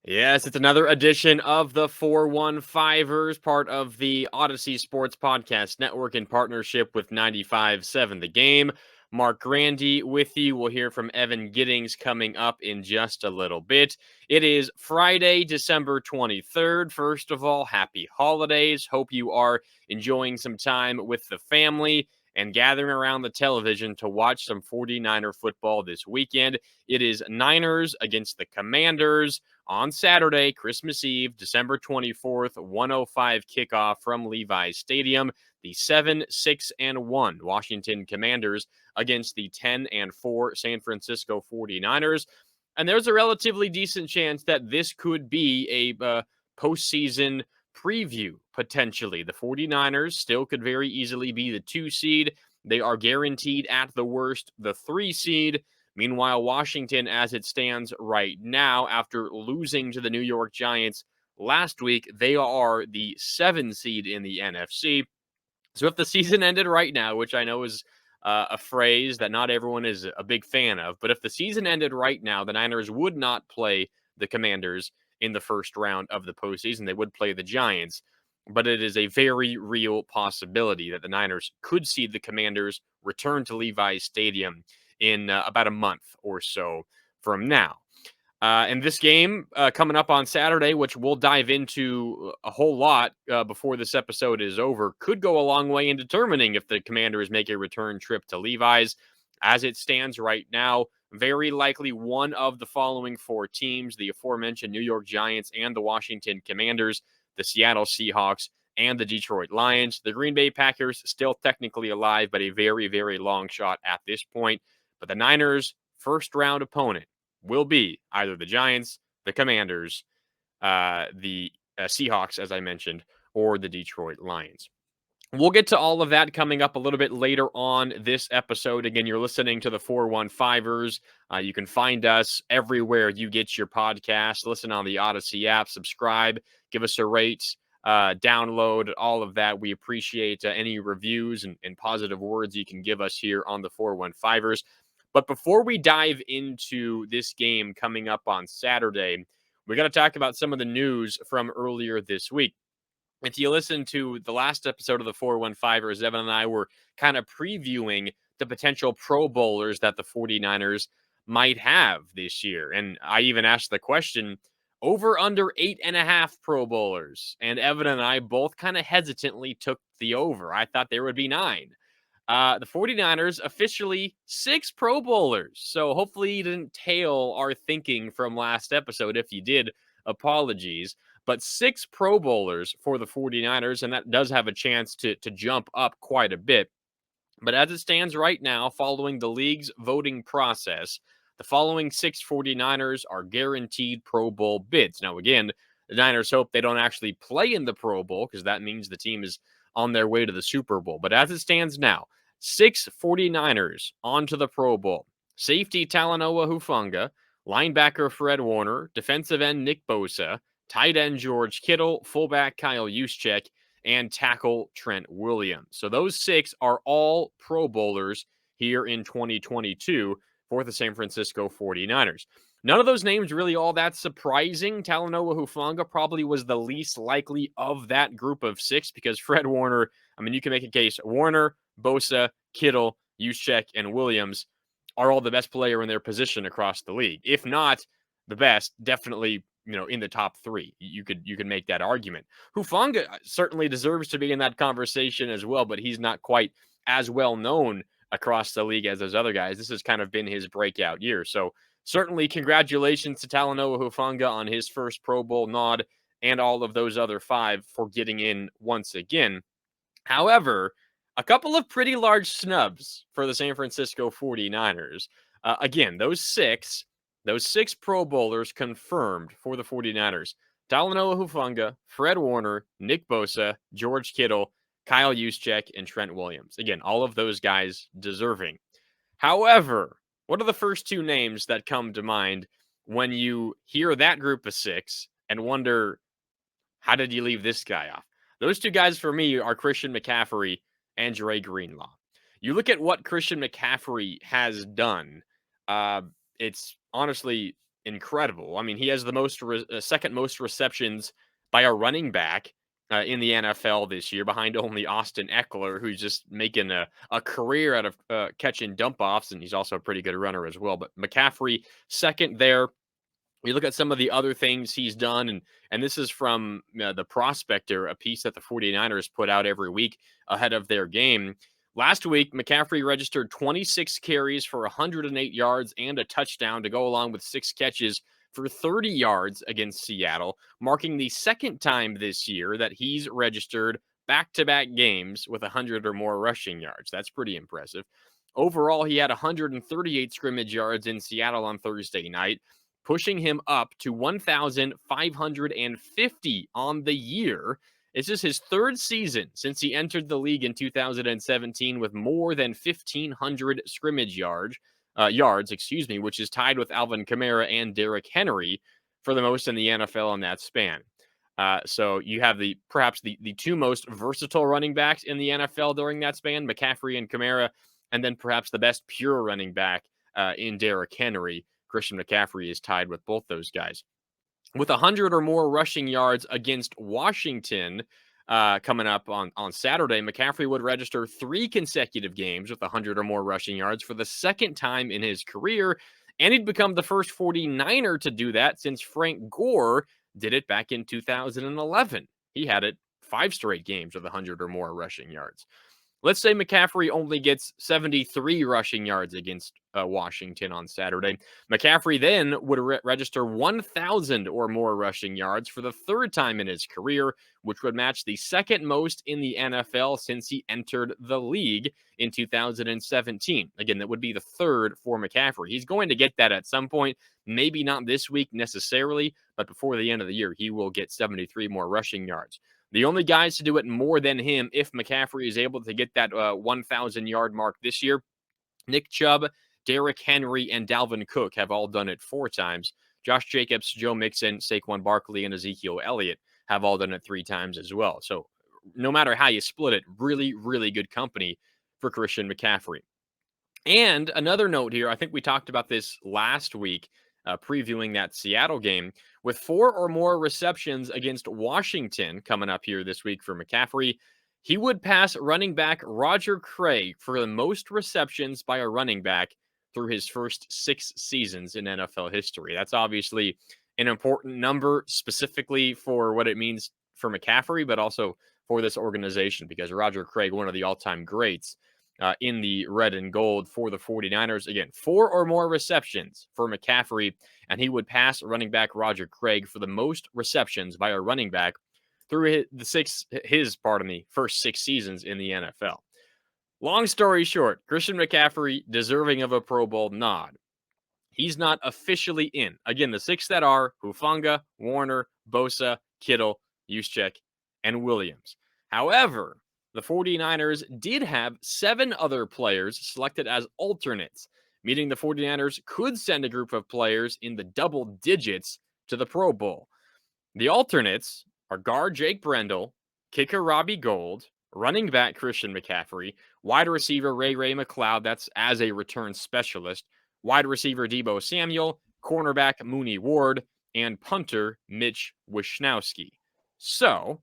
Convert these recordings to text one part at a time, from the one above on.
Yes, it's another edition of the 415ers, part of the Odyssey Sports Podcast Network in partnership with 95.7 The Game. Marc Grandi with you. We'll hear from Evan Giddings coming up in just a little bit. It is Friday, December 23rd. First of all, happy holidays. Hope you are enjoying some time with the family and gathering around the television to watch some 49er football this weekend. It is Niners against the Commanders on Saturday, Christmas Eve, December 24th, 1:05 kickoff from Levi's Stadium. The 7-6-1 Washington Commanders against the 10-4 San Francisco 49ers. And there's a relatively decent chance that this could be a postseason preview, potentially. The 49ers still could very easily be the 2 seed. They are guaranteed at the worst the 3 seed. Meanwhile, Washington, as it stands right now, after losing to the New York Giants last week, they are the 7 seed in the NFC. So if the season ended right now, which I know is a phrase that not everyone is a big fan of, but if the season ended right now, the Niners would not play the Commanders in the first round of the postseason. They would play the Giants. But it is a very real possibility that the Niners could see the Commanders return to Levi's Stadium in about a month or so from now. And this game coming up on Saturday, which we'll dive into a whole lot before this episode is over, could go a long way in determining if the Commanders make a return trip to Levi's. As it stands right now, very likely one of the following 4 teams, the aforementioned New York Giants and the Washington Commanders, the Seattle Seahawks, and the Detroit Lions. The Green Bay Packers still technically alive, but a very, very long shot at this point. But the Niners' first round opponent will be either the Giants, the Commanders, the Seahawks, as I mentioned, or the Detroit Lions. We'll get to all of that coming up a little bit later on this episode. Again, you're listening to the 415ers. You can find us everywhere you get your podcast. Listen on the Odyssey app, subscribe, give us a rate, download, all of that. We appreciate any reviews and positive words you can give us here on the 415ers. But before we dive into this game coming up on Saturday, we got to talk about some of the news from earlier this week. If you listen to the last episode of the 415ers, Evan and I were kind of previewing the potential Pro Bowlers that the 49ers might have this year. And I even asked the question, over under 8.5 Pro Bowlers. And Evan and I both kind of hesitantly took the over. I thought there would be 9. The 49ers officially 6 Pro Bowlers. So hopefully you didn't tail our thinking from last episode. If you did, apologies. But 6 Pro Bowlers for the 49ers, and that does have a chance to jump up quite a bit. But as it stands right now, following the league's voting process, the following 6 49ers are guaranteed Pro Bowl bids. Now, again, the Niners hope they don't actually play in the Pro Bowl because that means the team is on their way to the Super Bowl. But as it stands now, 6 49ers onto the Pro Bowl. Safety Talanoa Hufanga, linebacker Fred Warner, defensive end Nick Bosa, tight end George Kittle, fullback Kyle Juszczyk, and tackle Trent Williams. So those 6 are all Pro Bowlers here in 2022 for the San Francisco 49ers. None of those names really all that surprising. Talanoa Hufanga probably was the least likely of that group of 6 because Fred Warner, I mean, you can make a case. Warner, Bosa, Kittle, Juszczyk, and Williams are all the best player in their position across the league. If not the best, definitely, in the top 3. You could make that argument. Hufanga certainly deserves to be in that conversation as well, but he's not quite as well known across the league as those other guys. This has kind of been his breakout year. So certainly congratulations to Talanoa Hufanga on his first Pro Bowl nod and all of those other 5 for getting in once again. However, a couple of pretty large snubs for the San Francisco 49ers. Again, those 6 Pro Bowlers confirmed for the 49ers. Talanoa Hufanga, Fred Warner, Nick Bosa, George Kittle, Kyle Juszczyk, and Trent Williams. Again, all of those guys deserving. However, what are the first 2 names that come to mind when you hear that group of 6 and wonder, how did you leave this guy off? Those 2 guys for me are Christian McCaffrey and Dre Greenlaw. You look at what Christian McCaffrey has done, it's honestly incredible. I mean, he has the second most receptions by a running back in the NFL this year, behind only Austin Eckler, who's just making a career out of catching dump offs, and he's also a pretty good runner as well. But McCaffrey, second there. We look at some of the other things he's done, and this is from the Prospector, a piece that the 49ers put out every week ahead of their game. Last week, McCaffrey registered 26 carries for 108 yards and a touchdown to go along with 6 catches for 30 yards against Seattle, marking the second time this year that he's registered back-to-back games with 100 or more rushing yards. That's pretty impressive. Overall, he had 138 scrimmage yards in Seattle on Thursday night, pushing him up to 1,550 on the year. This is his third season since he entered the league in 2017 with more than 1,500 scrimmage yards, which is tied with Alvin Kamara and Derrick Henry for the most in the NFL in that span. So you have perhaps the two most versatile running backs in the NFL during that span, McCaffrey and Kamara, and then perhaps the best pure running back in Derrick Henry. Christian McCaffrey is tied with both those guys. With 100 or more rushing yards against Washington coming up on Saturday, McCaffrey would register 3 consecutive games with 100 or more rushing yards for the second time in his career, and he'd become the first 49er to do that since Frank Gore did it back in 2011. He had it 5 straight games with 100 or more rushing yards. Let's say McCaffrey only gets 73 rushing yards against Washington on Saturday. McCaffrey then would register 1,000 or more rushing yards for the third time in his career, which would match the second most in the NFL since he entered the league in 2017. Again, that would be the third for McCaffrey. He's going to get that at some point, maybe not this week necessarily, but before the end of the year, he will get 73 more rushing yards. The only guys to do it more than him, if McCaffrey is able to get that 1,000-yard mark this year, Nick Chubb, Derrick Henry, and Dalvin Cook have all done it 4 times. Josh Jacobs, Joe Mixon, Saquon Barkley, and Ezekiel Elliott have all done it 3 times as well. So no matter how you split it, really, really good company for Christian McCaffrey. And another note here, I think we talked about this last week, previewing that Seattle game. With 4 or more receptions against Washington coming up here this week for McCaffrey, he would pass running back Roger Craig for the most receptions by a running back through his first 6 seasons in NFL history. That's obviously an important number specifically for what it means for McCaffrey, but also for this organization, because Roger Craig, one of the all-time greats in the red and gold for the 49ers. Again, 4 or more receptions for McCaffrey, and he would pass running back Roger Craig for the most receptions by a running back through his first 6 seasons in the NFL. Long story short, Christian McCaffrey deserving of a Pro Bowl nod. He's not officially in. Again, the 6 that are Hufanga, Warner, Bosa, Kittle, Juszczyk, and Williams. However, the 49ers did have 7 other players selected as alternates, meaning the 49ers could send a group of players in the double digits to the Pro Bowl. The alternates are guard Jake Brendel, kicker Robbie Gould, running back Christian McCaffrey, wide receiver Ray McLeod, that's as a return specialist, wide receiver Deebo Samuel, cornerback Mooney Ward, and punter Mitch Wishnowsky. So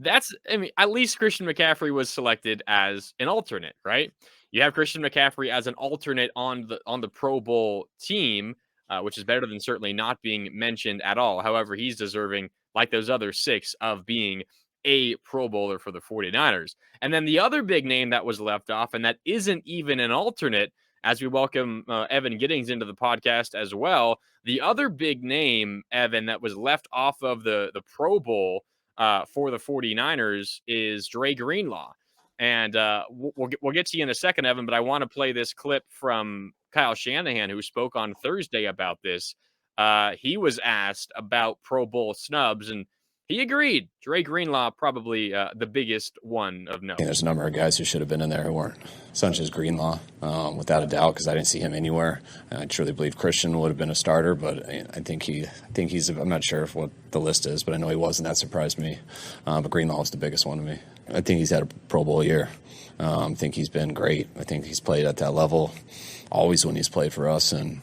at least Christian McCaffrey was selected as an alternate, right? You have Christian McCaffrey as an alternate on the Pro Bowl team, which is better than certainly not being mentioned at all. However, he's deserving, like those other 6, of being a Pro Bowler for the 49ers. And then the other big name that was left off, and that isn't even an alternate, as we welcome Evan Giddings into the podcast as well, the other big name, Evan, that was left off of the Pro Bowl for the 49ers is Dre Greenlaw. And we'll get to you in a second, Evan, but I want to play this clip from Kyle Shanahan, who spoke on Thursday about this. He was asked about Pro Bowl snubs, and he agreed. Dre Greenlaw, probably the biggest one of note. There's a number of guys who should have been in there who weren't, such as Greenlaw, without a doubt, because I didn't see him anywhere. I truly believe Christian would have been a starter, but I think he's. I'm not sure what the list is, but I know he wasn't. That surprised me. But Greenlaw was the biggest one to me. I think he's had a Pro Bowl year. I think he's been great. I think he's played at that level always when he's played for us, and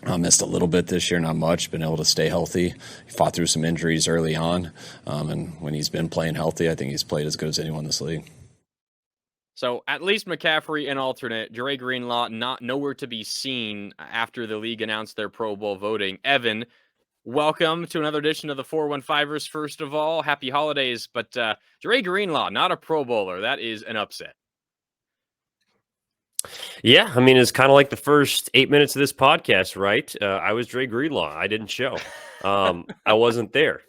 Missed a little bit this year, not much. Been able to stay healthy. He fought through some injuries early on, and when he's been playing healthy, I think he's played as good as anyone in this league. So at least McCaffrey an alternate. Dre Greenlaw not nowhere to be seen after the league announced their Pro Bowl voting. Evan, welcome to another edition of the 415ers. First of all, happy holidays. But Dre Greenlaw, not a Pro Bowler. That is an upset. Yeah, I mean, it's kind of like the first 8 minutes of this podcast, right? I was Dre Greenlaw. I didn't show. I wasn't there.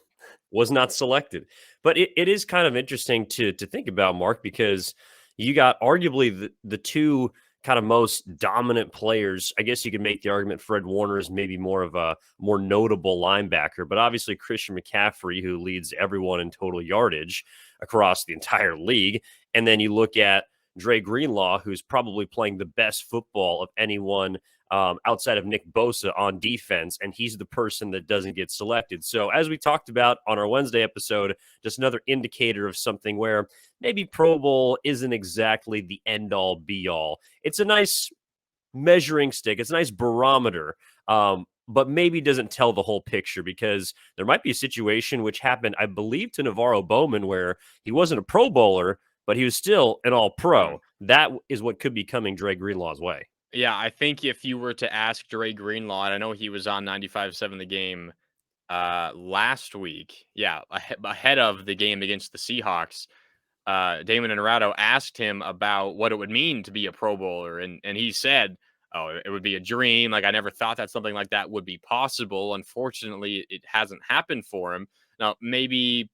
Was not selected. But it is kind of interesting to think about, Mark, because you got arguably the two kind of most dominant players. I guess you could make the argument Fred Warner is maybe more of a more notable linebacker, but obviously Christian McCaffrey, who leads everyone in total yardage across the entire league. And then you look at Dre Greenlaw, who's probably playing the best football of anyone outside of Nick Bosa on defense, and he's the person that doesn't get selected. So as we talked about on our Wednesday episode, just another indicator of something where maybe Pro Bowl isn't exactly the end-all, be-all. It's a nice measuring stick. It's a nice barometer, but maybe doesn't tell the whole picture, because there might be a situation which happened, I believe, to Navarro Bowman, where he wasn't a Pro Bowler, but he was still an all-pro. That is what could be coming Dre Greenlaw's way. Yeah, I think if you were to ask Dre Greenlaw, and I know he was on 95.7 The Game last week, ahead of the game against the Seahawks, Damon Inarado asked him about what it would mean to be a Pro Bowler, and he said, oh, it would be a dream. Like, I never thought that something like that would be possible. Unfortunately, it hasn't happened for him. Now, maybe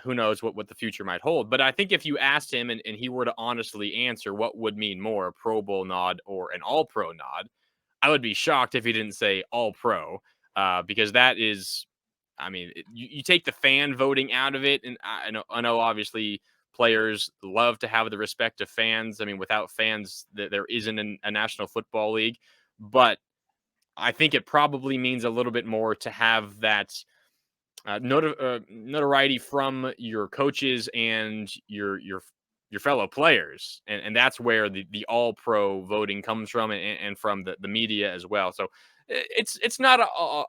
who knows what the future might hold. But I think if you asked him and he were to honestly answer what would mean more, a Pro Bowl nod or an All-Pro nod, I would be shocked if he didn't say All-Pro, because that is, I mean, you take the fan voting out of it, and I know obviously players love to have the respect of fans. I mean, without fans, there isn't a National Football League. But I think it probably means a little bit more to have that notoriety from your coaches and your fellow players, and that's where the all pro voting comes from, and from the media as well. So it's not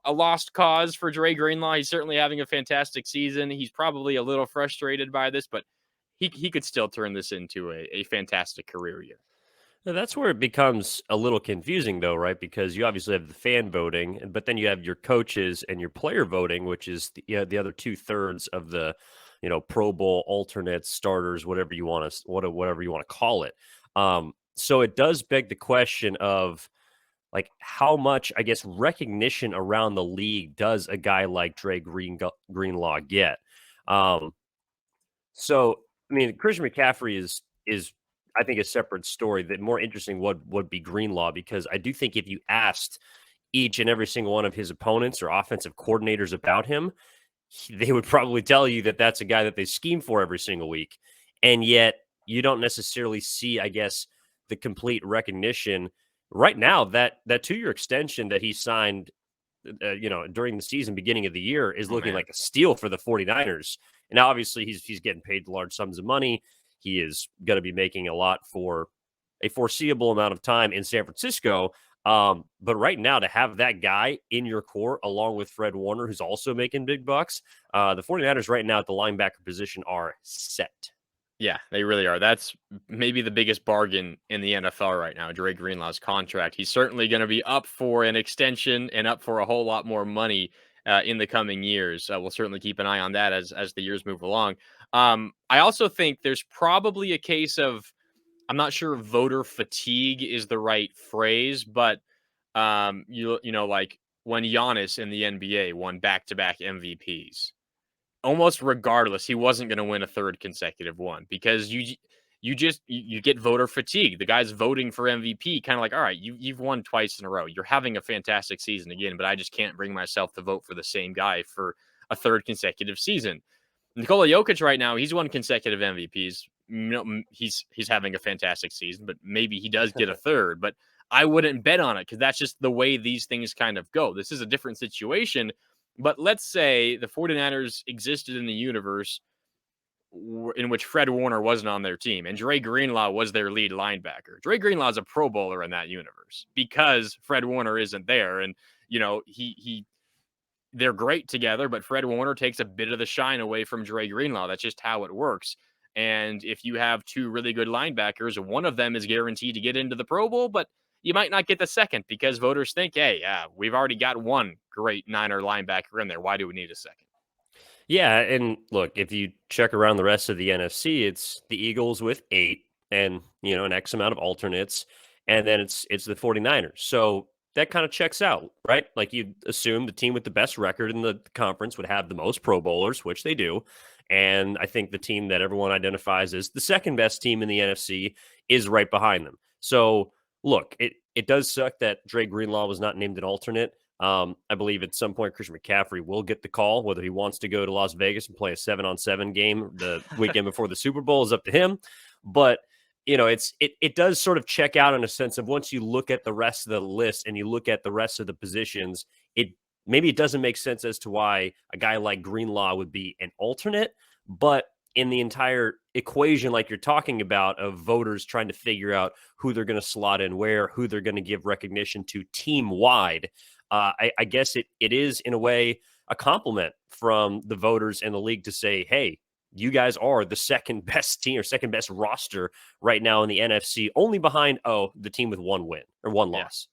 a lost cause for Dre Greenlaw. He's certainly having a fantastic season. He's probably a little frustrated by this, but he could still turn this into a fantastic career year. Now, that's where it becomes a little confusing, though, right? Because you obviously have the fan voting, but then you have your coaches and your player voting, which is the other 2/3 of the, Pro Bowl alternates, starters, whatever you want to call it. So it does beg the question of, like, how much, I guess, recognition around the league does a guy like Dre Greenlaw get? So, I mean, Christian McCaffrey is I think a separate story. That more interesting would be Greenlaw, because I do think if you asked each and every single one of his opponents or offensive coordinators about him, they would probably tell you that that's a guy that they scheme for every single week. And yet you don't necessarily see, I guess, the complete recognition right now. That 2-year extension that he signed, during the season, beginning of the year, is looking like a steal for the 49ers. And now, obviously, he's getting paid large sums of money. He is going to be making a lot for a foreseeable amount of time in San Francisco. But right now, to have that guy in your core, along with Fred Warner, who's also making big bucks, the 49ers right now at the linebacker position are set. Yeah, they really are. That's maybe the biggest bargain in the NFL right now, Dre Greenlaw's contract. He's certainly going to be up for an extension and up for a whole lot more money in the coming years. We'll certainly keep an eye on that as the years move along. I also think there's probably a case of, I'm not sure voter fatigue is the right phrase, but like when Giannis in the NBA won back-to-back MVPs, almost regardless, he wasn't going to win a third consecutive one, because you get voter fatigue. The guy's voting for MVP, kind of like, all right, you've won twice in a row. You're having a fantastic season again, but I just can't bring myself to vote for the same guy for a third consecutive season. Nikola Jokic right now, he's won consecutive MVPs. He's having a fantastic season, but maybe he does get a third. But I wouldn't bet on it, because that's just the way these things kind of go. This is a different situation. But let's say the 49ers existed in the universe in which Fred Warner wasn't on their team, and Dre Greenlaw was their lead linebacker. Dre Greenlaw is a Pro Bowler in that universe because Fred Warner isn't there, and they're great together, but Fred Warner takes a bit of the shine away from Dre Greenlaw. That's just how it works. And if you have two really good linebackers, one of them is guaranteed to get into the Pro Bowl, but you might not get the second because voters think, hey, we've already got one great Niner linebacker in there. Why do we need a second? Yeah, and look, if you check around the rest of the NFC, it's the Eagles with 8 and, an X amount of alternates, and then it's the 49ers. So that kind of checks out, right? Like you'd assume the team with the best record in the conference would have the most Pro Bowlers, which they do. And I think the team that everyone identifies as the second best team in the NFC is right behind them. So look, it does suck that Dre Greenlaw was not named an alternate. I believe at some point Christian McCaffrey will get the call. Whether he wants to go to Las Vegas and play a 7-on-7 game the weekend before the Super Bowl is up to him. But it does sort of check out in a sense of once you look at the rest of the list and you look at the rest of the positions, maybe it doesn't make sense as to why a guy like Greenlaw would be an alternate, but in the entire equation, like you're talking about, of voters trying to figure out who they're going to slot in where, who they're going to give recognition to team wide, I guess it is in a way a compliment from the voters in the league to say, hey, you guys are the second best team or second best roster right now in the NFC, only behind, the team with one win or one loss.